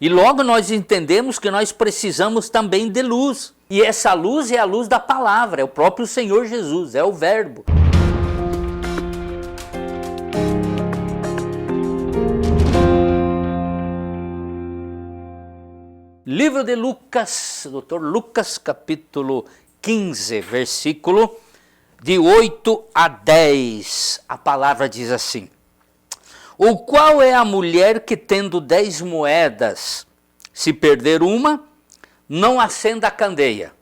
E logo nós entendemos que nós precisamos também de luz. E essa luz é a luz da palavra, é o próprio Senhor Jesus, é o Verbo. Livro de Lucas, Dr. Lucas, capítulo 15, versículo de 8 a 10. A palavra diz assim: O qual é a mulher que, tendo 10 moedas, se perder uma, não acenda a candeia,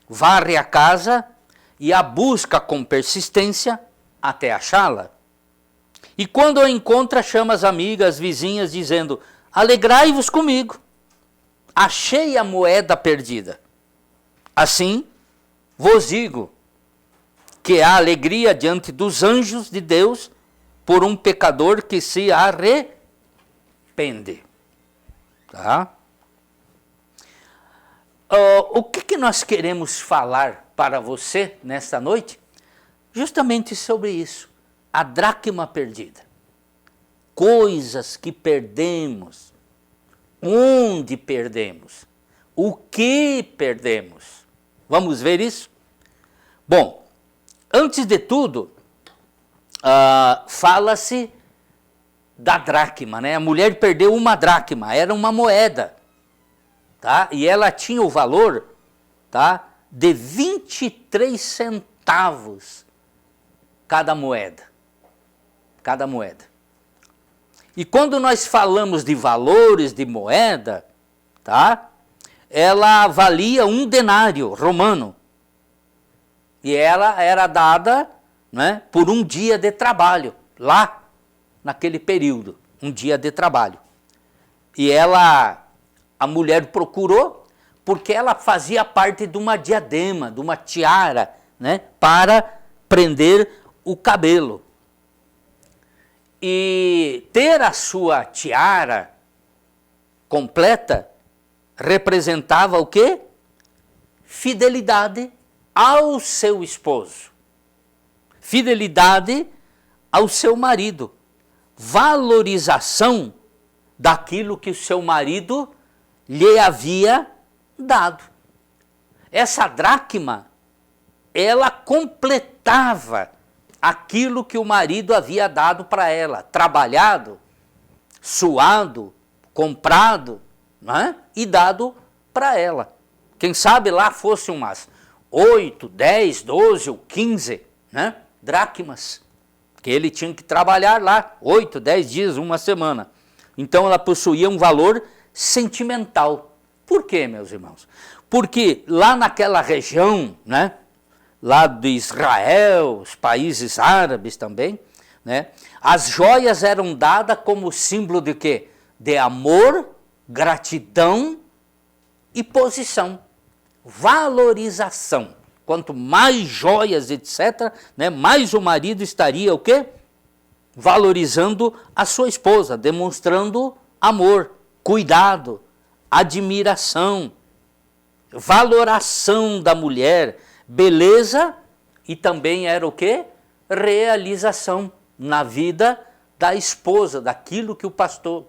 varre a casa e a busca com persistência até achá-la? E quando a encontra, chama as amigas, vizinhas, dizendo: Alegrai-vos comigo, achei a moeda perdida. Assim vos digo que há alegria diante dos anjos de Deus por um pecador que se arrepende. Tá? O que nós queremos falar para você nesta noite? Justamente sobre isso, a dracma perdida. Coisas que perdemos, onde perdemos, o que perdemos. Vamos ver isso? Bom, antes de tudo, fala-se da dracma, né? A mulher perdeu uma dracma, era uma moeda, tá? E ela tinha o valor, tá, de 23 centavos cada moeda. Cada moeda. E quando nós falamos de valores de moeda, tá? Ela valia 1 denário romano. E ela era dada, né, por um dia de trabalho, lá naquele período, um dia de trabalho. E a mulher procurou, porque ela fazia parte de uma diadema, de uma tiara, né, para prender o cabelo. E ter a sua tiara completa representava o quê? Fidelidade ao seu esposo. Fidelidade ao seu marido. Valorização daquilo que o seu marido lhe havia dado. Essa dracma, ela completava aquilo que o marido havia dado para ela, trabalhado, suado, comprado, né? E dado para ela. Quem sabe lá fosse umas 8, 10, 12 ou 15, né, dracmas, que ele tinha que trabalhar lá 8, 10 dias, uma semana. Então ela possuía um valor sentimental. Por quê, meus irmãos? Porque lá naquela região, né, lá de Israel, os países árabes também, né, as joias eram dadas como símbolo de quê? De amor, gratidão e posição, valorização. Quanto mais joias, etc., né, mais o marido estaria o quê? Valorizando a sua esposa, demonstrando amor, cuidado, admiração, valoração da mulher, beleza, e também era o quê? Realização na vida da esposa, daquilo que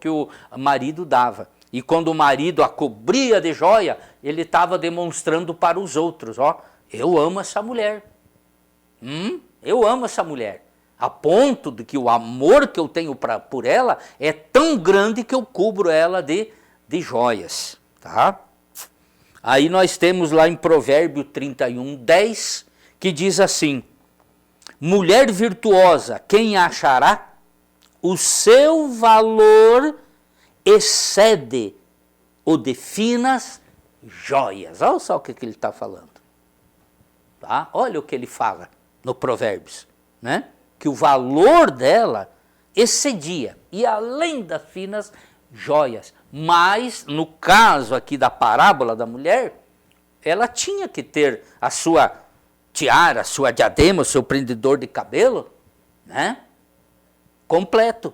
o marido dava. E quando o marido a cobria de joia, ele estava demonstrando para os outros, ó, eu amo essa mulher. Eu amo essa mulher. A ponto de que o amor que eu tenho por ela é tão grande que eu cubro ela de joias, tá? Aí nós temos lá em Provérbio 31, 10, que diz assim: mulher virtuosa, quem a achará? O seu valor excede o de finas joias. Olha só o que ele está falando. Tá? Olha o que ele fala no Provérbios, né? Que o valor dela excedia, e além das finas joias. Mas, no caso aqui da parábola da mulher, ela tinha que ter a sua tiara, a sua diadema, o seu prendedor de cabelo, né? Completo.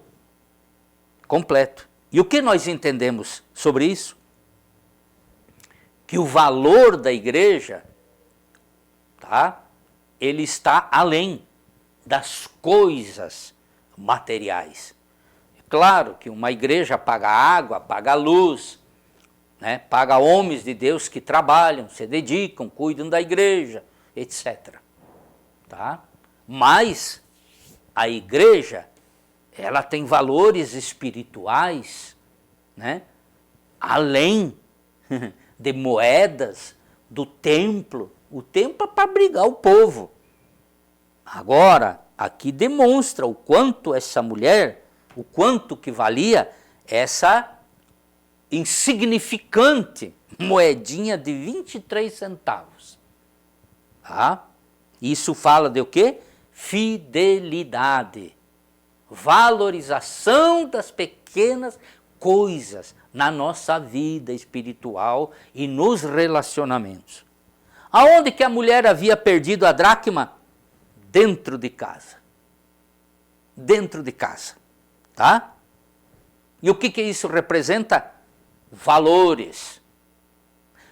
Completo. E o que nós entendemos sobre isso? Que o valor da igreja, tá? Ele está além das coisas materiais. claro que uma igreja paga água, paga luz, né? Paga homens de Deus que trabalham, se dedicam, cuidam da igreja, etc. Tá? Mas a igreja, ela tem valores espirituais, né? Além de moedas, do templo. O templo é para abrigar o povo. Agora, aqui demonstra o quanto essa mulher, o quanto que valia essa insignificante moedinha de 23 centavos. Tá? Isso fala de o quê? Fidelidade. Valorização das pequenas coisas na nossa vida espiritual e nos relacionamentos. Aonde que a mulher havia perdido a dracma? Dentro de casa. Dentro de casa. Tá? E o que isso representa? Valores.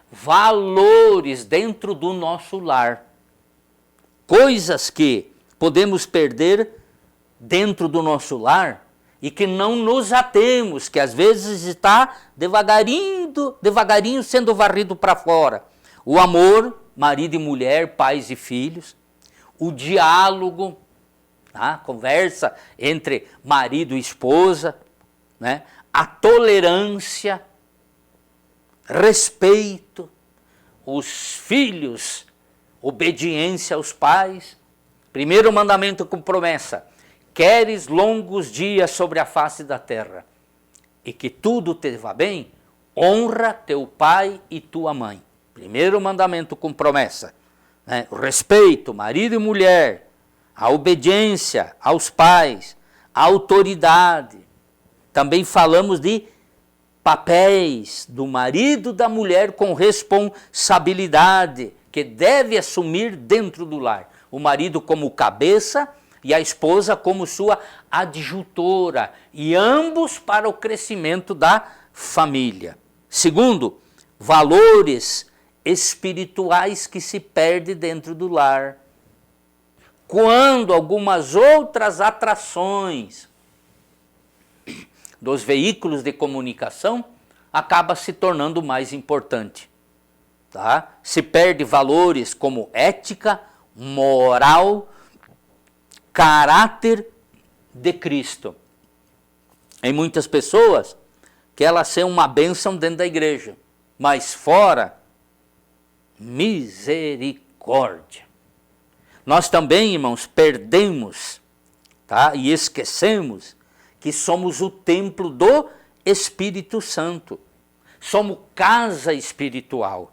Valores dentro do nosso lar. Coisas que podemos perder dentro do nosso lar e que não nos atemos, que às vezes está devagarinho sendo varrido para fora. O amor, marido e mulher, pais e filhos. O diálogo, tá? Conversa entre marido e esposa, né? A tolerância, respeito, os filhos, obediência aos pais. Primeiro mandamento com promessa: queres longos dias sobre a face da terra e que tudo te vá bem, honra teu pai e tua mãe. Primeiro mandamento com promessa, né? O respeito, marido e mulher, a obediência aos pais, a autoridade. Também falamos de papéis do marido e da mulher com responsabilidade que deve assumir dentro do lar. O marido como cabeça e a esposa como sua adjutora, e ambos para o crescimento da família. Segundo, valores espirituais que se perdem dentro do lar. Quando algumas outras atrações dos veículos de comunicação acaba se tornando mais importante. Tá? Se perde valores como ética, moral, caráter de Cristo. Em muitas pessoas que elas são uma bênção dentro da igreja, mas fora, misericórdia. Nós também, irmãos, perdemos, tá? E esquecemos que somos o templo do Espírito Santo. Somos casa espiritual.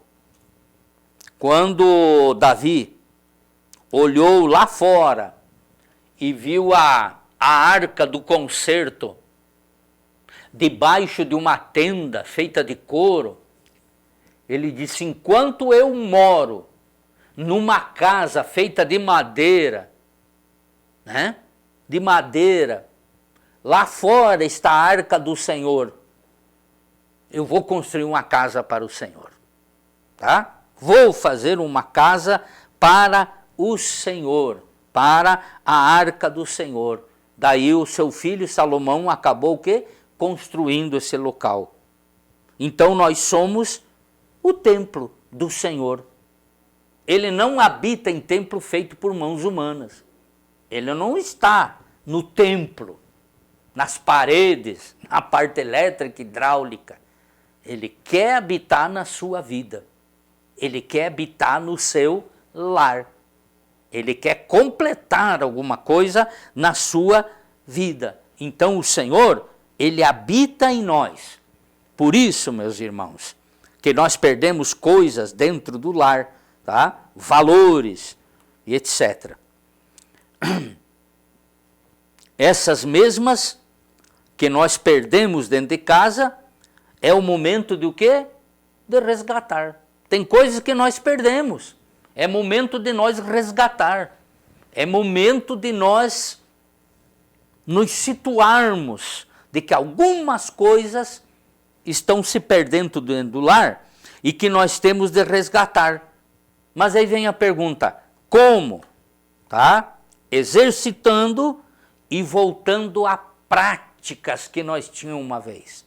Quando Davi olhou lá fora e viu a arca do concerto debaixo de uma tenda feita de couro, ele disse: enquanto eu moro numa casa feita de madeira, né? De madeira, lá fora está a arca do Senhor, eu vou construir uma casa para o Senhor, tá? Vou fazer uma casa para o Senhor, para a arca do Senhor. Daí o seu filho Salomão acabou o quê? Construindo esse local. Então nós somos o templo do Senhor. Ele não habita em templo feito por mãos humanas. Ele não está no templo, nas paredes, na parte elétrica, hidráulica. Ele quer habitar na sua vida. Ele quer habitar no seu lar. Ele quer completar alguma coisa na sua vida. Então o Senhor, Ele habita em nós. Por isso, meus irmãos, que nós perdemos coisas dentro do lar, tá? Valores e etc. Essas mesmas que nós perdemos dentro de casa, é o momento de o quê? De resgatar. Tem coisas que nós perdemos. É momento de nós resgatar. É momento de nós nos situarmos de que algumas coisas estão se perdendo dentro do lar e que nós temos de resgatar. Mas aí vem a pergunta: como? Tá? Exercitando e voltando à prática práticas que nós tínhamos uma vez,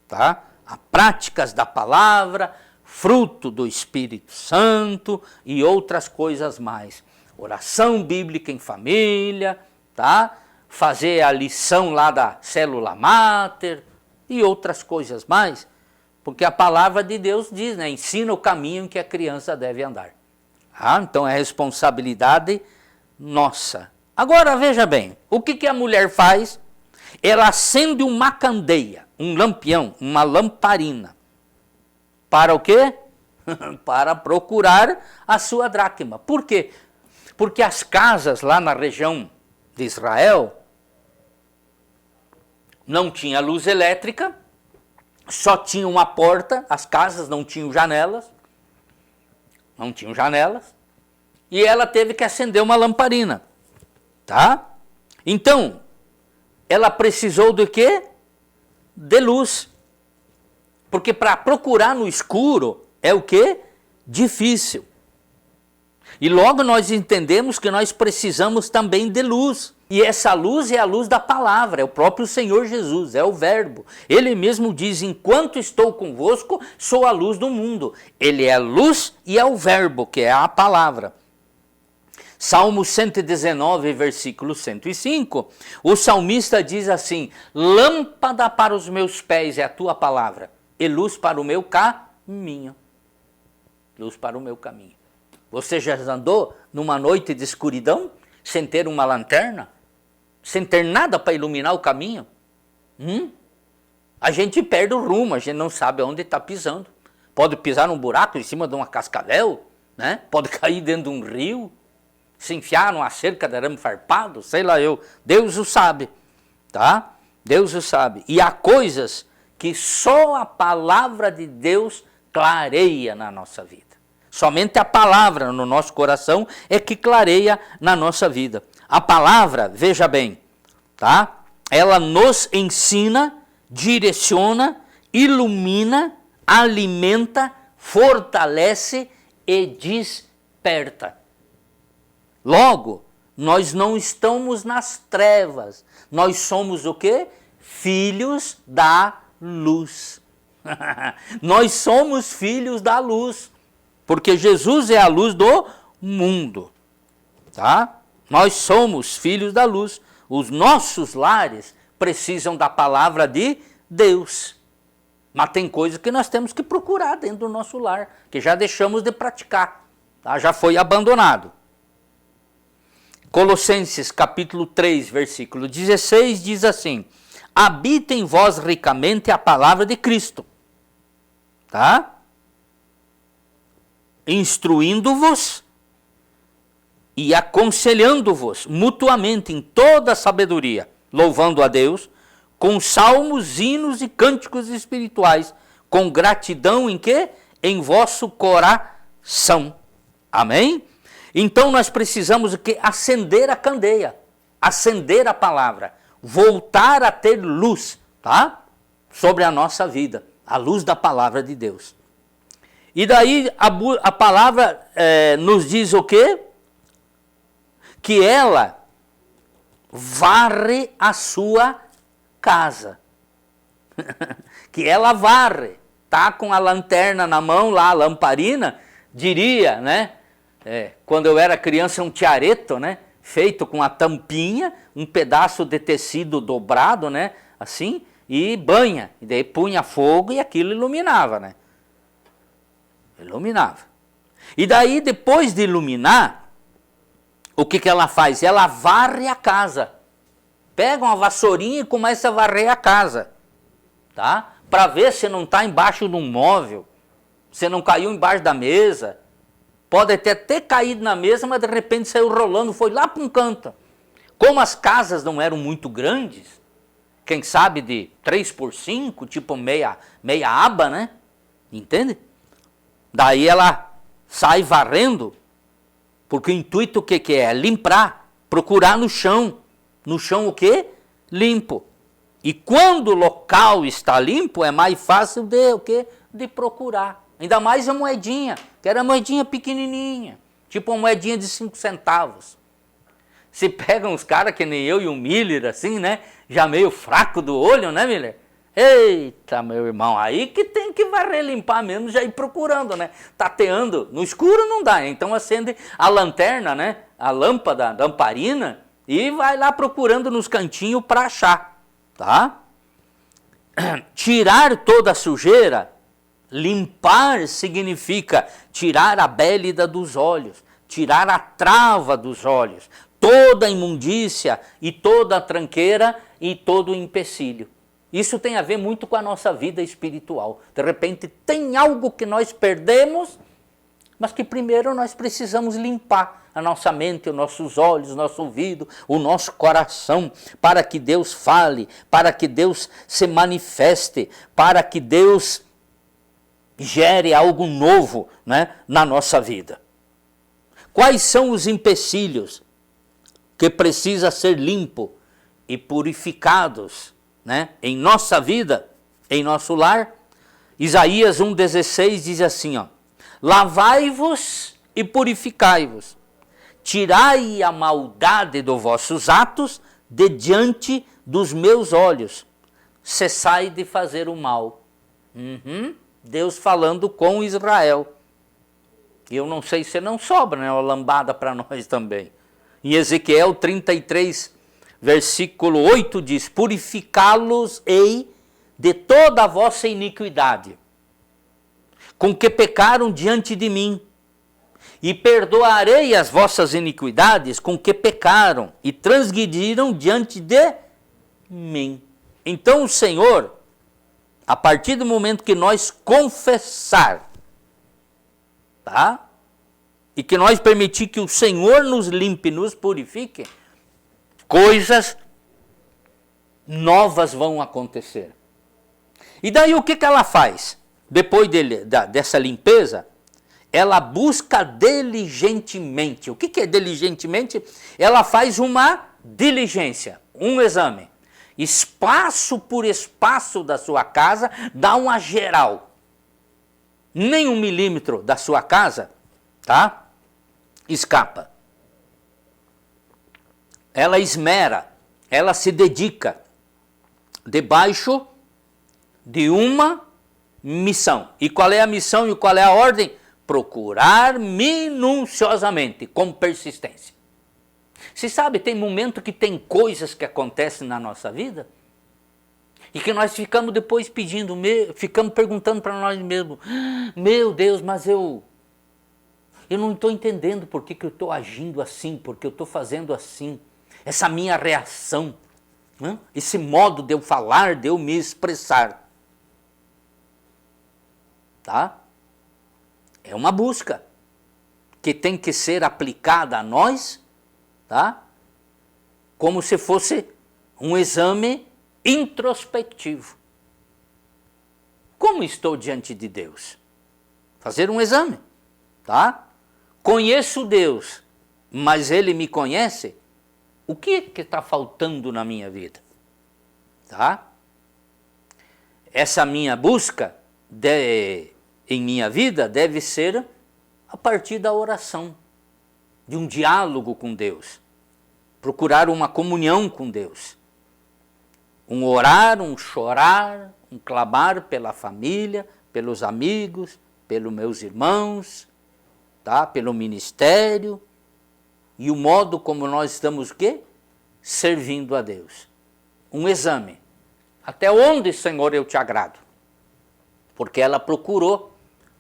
tá? As práticas da palavra, fruto do Espírito Santo e outras coisas mais. Oração bíblica em família, tá? Fazer a lição lá da célula máter e outras coisas mais, porque a palavra de Deus diz, né? Ensina o caminho em que a criança deve andar. Ah, então é responsabilidade nossa. Agora veja bem, o que a mulher faz? Ela acende uma candeia, um lampião, uma lamparina. Para o quê? Para procurar a sua dracma. Por quê? Porque as casas lá na região de Israel não tinha luz elétrica, só tinha uma porta, as casas não tinham janelas, e ela teve que acender uma lamparina, tá? Então, ela precisou do quê? De luz. Porque para procurar no escuro é o quê? Difícil. E logo nós entendemos que nós precisamos também de luz. E essa luz é a luz da palavra, é o próprio Senhor Jesus, é o verbo. Ele mesmo diz, enquanto estou convosco, sou a luz do mundo. Ele é a luz e é o verbo, que é a palavra. Salmo 119, versículo 105, o salmista diz assim, lâmpada para os meus pés é a tua palavra, e luz para o meu caminho. Luz para o meu caminho. Você já andou numa noite de escuridão, sem ter uma lanterna? Sem ter nada para iluminar o caminho? A gente perde o rumo, a gente não sabe onde está pisando. Pode pisar num buraco em cima de uma cascavel, né? Pode cair dentro de um rio, se enfiar numa cerca de arame farpado, sei lá eu. Deus o sabe, tá? Deus o sabe. E há coisas que só a palavra de Deus clareia na nossa vida. Somente a palavra no nosso coração é que clareia na nossa vida. A palavra, veja bem, tá? Ela nos ensina, direciona, ilumina, alimenta, fortalece e desperta. Logo, nós não estamos nas trevas. Nós somos o quê? Filhos da luz. Nós somos filhos da luz. Porque Jesus é a luz do mundo, tá? Nós somos filhos da luz. Os nossos lares precisam da palavra de Deus. Mas tem coisas que nós temos que procurar dentro do nosso lar, que já deixamos de praticar, tá? Já foi abandonado. Colossenses capítulo 3, versículo 16 diz assim, habita em vós ricamente a palavra de Cristo, tá? Instruindo-vos e aconselhando-vos mutuamente em toda a sabedoria, louvando a Deus, com salmos, hinos e cânticos espirituais, com gratidão em quê? Em vosso coração. Amém? Então nós precisamos o quê? Acender a candeia, acender a palavra, voltar a ter luz, tá? Sobre a nossa vida, a luz da palavra de Deus. E daí a palavra nos diz o quê? Que ela varre a sua casa. Que ela varre. Tá com a lanterna na mão lá, a lamparina, diria, né? Quando eu era criança, um tiareto, né? Feito com a tampinha, um pedaço de tecido dobrado, né? Assim, e banha. E daí punha fogo e aquilo iluminava, né? Iluminava. E daí, depois de iluminar, o que ela faz? Ela varre a casa. Pega uma vassourinha e começa a varrer a casa. Tá? Para ver se não está embaixo de um móvel, se não caiu embaixo da mesa. Pode até ter caído na mesa, mas de repente saiu rolando, foi lá para um canto. Como as casas não eram muito grandes, quem sabe de 3x5, tipo meia aba, né? Entende? Daí ela sai varrendo, porque o intuito o que é? Limpar, procurar no chão. No chão o quê? Limpo. E quando o local está limpo, é mais fácil de o quê? De procurar. Ainda mais a moedinha, que era moedinha pequenininha, tipo uma moedinha de 5 centavos. Se pega uns caras que nem eu e o Miller, assim, né? Já meio fraco do olho, né, Miller? Eita, meu irmão, aí que tem que varrer, limpar mesmo, já ir procurando, né? Tateando, no escuro não dá, então acende a lanterna, né? A lâmpada, a lamparina, e vai lá procurando nos cantinhos para achar, tá? Tirar toda a sujeira, limpar significa tirar a bélida dos olhos, tirar a trava dos olhos, toda a imundícia e toda a tranqueira e todo o empecilho. Isso tem a ver muito com a nossa vida espiritual. De repente tem algo que nós perdemos, mas que primeiro nós precisamos limpar a nossa mente, os nossos olhos, o nosso ouvido, o nosso coração, para que Deus fale, para que Deus se manifeste, para que Deus gere algo novo, né, na nossa vida. Quais são os empecilhos que precisa ser limpo e purificados, né, em nossa vida, em nosso lar? Isaías 1,16 diz assim, ó: lavai-vos e purificai-vos, tirai a maldade dos vossos atos de diante dos meus olhos, cessai de fazer o mal. Deus falando com Israel. E eu não sei se não sobra, né, uma lambada para nós também. Em Ezequiel 33, versículo 8 diz: purificá-los-ei de toda a vossa iniquidade, com que pecaram diante de mim, e perdoarei as vossas iniquidades com que pecaram e transgrediram diante de mim. Então o Senhor, a partir do momento que nós confessar, tá? E que nós permitir que o Senhor nos limpe, nos purifique, coisas novas vão acontecer. E daí o que ela faz? Depois dessa limpeza, ela busca diligentemente. O que é diligentemente? Ela faz uma diligência, um exame. Espaço por espaço da sua casa, dá uma geral. Nem 1 milímetro da sua casa, tá? Escapa. Ela esmera, ela se dedica debaixo de uma missão. E qual é a missão e qual é a ordem? Procurar minuciosamente, com persistência. Você sabe, tem momento que tem coisas que acontecem na nossa vida e que nós ficamos depois pedindo, ficamos perguntando para nós mesmos: meu Deus, mas eu não estou entendendo por que eu estou agindo assim, porque eu estou fazendo assim, essa minha reação, né? Esse modo de eu falar, de eu me expressar. Tá? É uma busca que tem que ser aplicada a nós, tá? Como se fosse um exame introspectivo. Como estou diante de Deus? Fazer um exame, tá? Conheço Deus, mas Ele me conhece? O que está faltando na minha vida? Tá? Essa minha busca em minha vida deve ser a partir da oração, de um diálogo com Deus, procurar uma comunhão com Deus, um orar, um chorar, um clamar pela família, pelos amigos, pelos meus irmãos, tá? Pelo ministério, e o modo como nós estamos o quê? Servindo a Deus. Um exame. Até onde, Senhor, eu te agrado? Porque ela procurou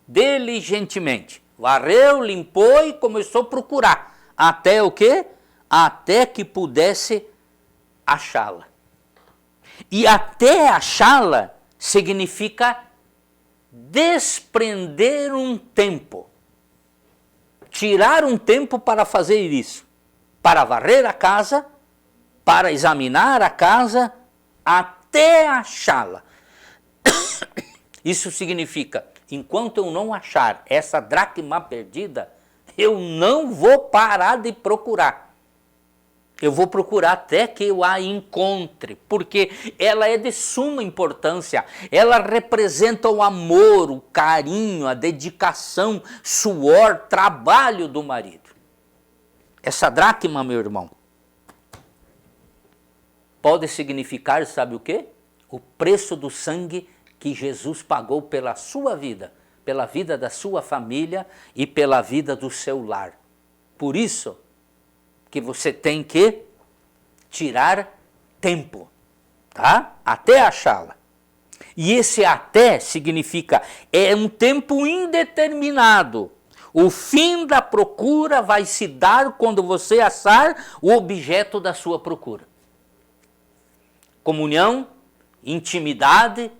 diligentemente. Varreu, limpou e começou a procurar. Até o quê? Até que pudesse achá-la. E até achá-la significa desprender um tempo. Tirar um tempo para fazer isso. Para varrer a casa, para examinar a casa, até achá-la. Isso significa, enquanto eu não achar essa dracma perdida, eu não vou parar de procurar. Eu vou procurar até que eu a encontre, porque ela é de suma importância. Ela representa o amor, o carinho, a dedicação, suor, trabalho do marido. Essa dracma, meu irmão, pode significar, sabe o quê? O preço do sangue que Jesus pagou pela sua vida, pela vida da sua família e pela vida do seu lar. Por isso que você tem que tirar tempo, tá? Até achá-la. E esse até significa, é um tempo indeterminado. O fim da procura vai se dar quando você achar o objeto da sua procura. Comunhão, intimidade,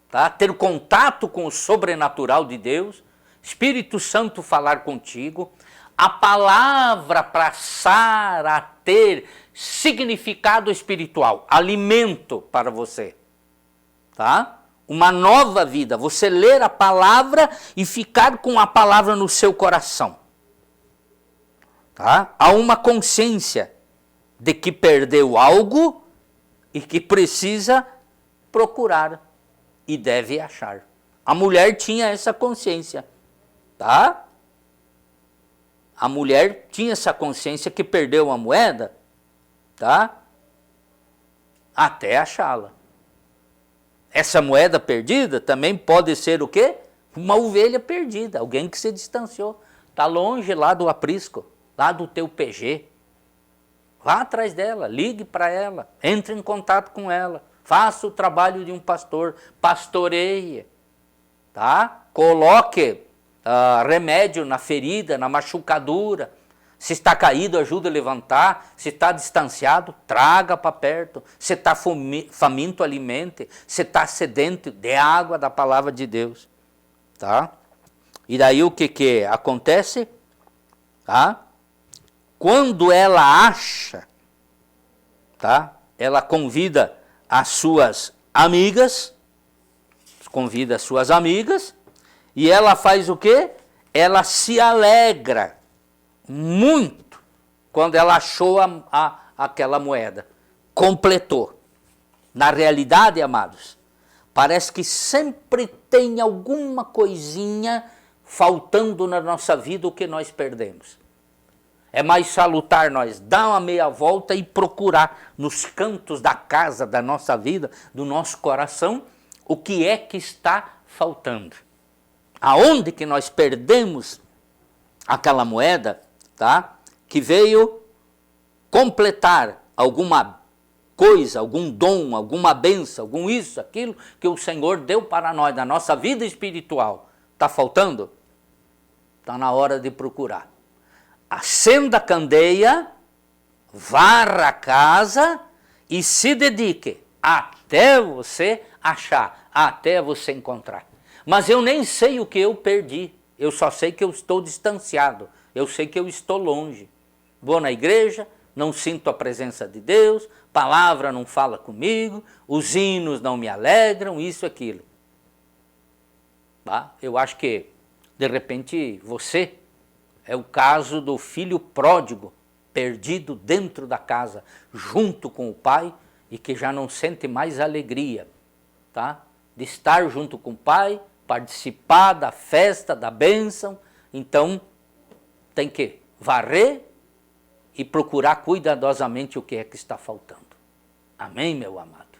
tá? Ter contato com o sobrenatural de Deus, Espírito Santo falar contigo, a palavra passar a ter significado espiritual, alimento para você, tá? Uma nova vida, você ler a palavra e ficar com a palavra no seu coração, tá? Há uma consciência de que perdeu algo e que precisa procurar e deve achar. A mulher tinha essa consciência, tá? A mulher tinha essa consciência que perdeu a moeda, tá? Até achá-la. Essa moeda perdida também pode ser o quê? Uma ovelha perdida, alguém que se distanciou. Está longe lá do aprisco, lá do teu PG. Vá atrás dela, ligue para ela, entre em contato com ela. Faça o trabalho de um pastor, pastoreie, tá? Coloque remédio na ferida, na machucadura. Se está caído, ajude a levantar. Se está distanciado, traga para perto. Se está faminto, alimente. Se está sedento, dê água da palavra de Deus. Tá? E daí o que acontece? Tá? Quando ela acha, tá? Ela convida as suas amigas, e ela faz o quê? Ela se alegra muito quando ela achou aquela moeda, completou. Na realidade, amados, parece que sempre tem alguma coisinha faltando na nossa vida o que nós perdemos. É mais salutar nós dar uma meia volta e procurar nos cantos da casa, da nossa vida, do nosso coração, o que é que está faltando. Aonde que nós perdemos aquela moeda, tá? Que veio completar alguma coisa, algum dom, alguma bênção, algum isso, aquilo que o Senhor deu para nós, na nossa vida espiritual. Está faltando? Está na hora de procurar. Acenda a candeia, varra a casa e se dedique até você achar, até você encontrar. Mas eu nem sei o que eu perdi, eu só sei que eu estou distanciado, eu sei que eu estou longe. Vou na igreja, não sinto a presença de Deus, palavra não fala comigo, os hinos não me alegram, isso, aquilo. Tá? Eu acho que, de repente, você é o caso do filho pródigo, perdido dentro da casa, junto com o pai, e que já não sente mais alegria, tá? De estar junto com o pai, participar da festa, da bênção. Então, tem que varrer e procurar cuidadosamente o que é que está faltando. Amém, meu amado?